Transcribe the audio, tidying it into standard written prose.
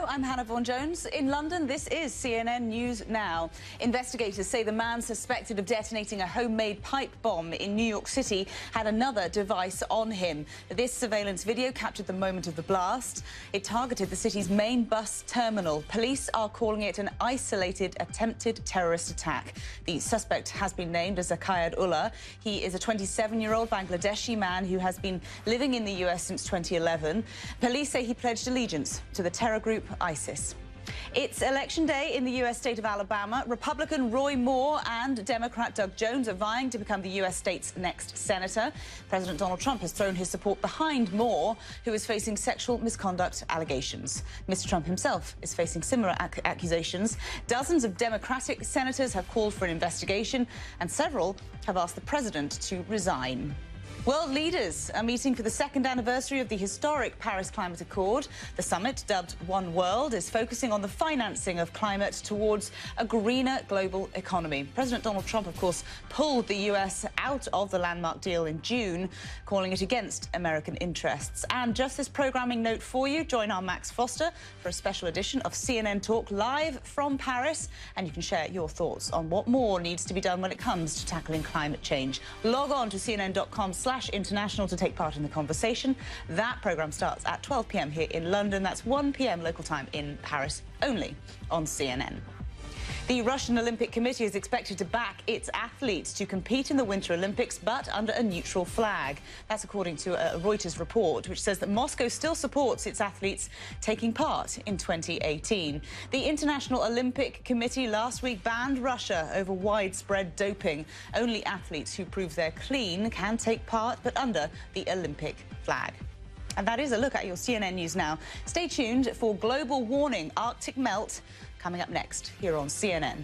I'm Hannah Vaughan-Jones. In London, this is CNN News Now. Investigators say the man suspected of detonating a homemade pipe bomb in New York City had another device on him. This surveillance video captured the moment of the blast. It targeted the city's main bus terminal. Police are calling it an isolated attempted terrorist attack. The suspect has been named as Aqaid Ullah. He is a 27-year-old Bangladeshi man who has been living in the US since 2011. Police say he pledged allegiance to the terror group ISIS. It's Election Day in the U.S. state of Alabama. Republican Roy Moore and Democrat Doug Jones are vying to become the U.S. state's next senator. President Donald Trump has thrown his support behind Moore, who is facing sexual misconduct allegations. Mr. Trump himself is facing similar accusations. Dozens of Democratic senators have called for an investigation, and several have asked the president to resign. World leaders are meeting for the second anniversary of the historic Paris Climate Accord. The summit, dubbed One World, is focusing on the financing of climate towards a greener global economy. President Donald Trump, of course, pulled the US out of the landmark deal in June, calling it against American interests. And just this programming note for you, join our Max Foster for a special edition of CNN Talk live from Paris, and you can share your thoughts on what more needs to be done when it comes to tackling climate change. Log on to cnn.com/international to take part in the conversation. That programme starts at 12 p.m. here in London. That's 1 p.m. local time in Paris, only on CNN. The Russian Olympic Committee is expected to back its athletes to compete in the Winter Olympics, but under a neutral flag. That's according to a Reuters report, which says that Moscow still supports its athletes taking part in 2018. The International Olympic Committee last week banned Russia over widespread doping. Only athletes who prove they're clean can take part, but under the Olympic flag. And that is a look at your CNN News Now. Stay tuned for global warning Arctic melt coming up next here on CNN.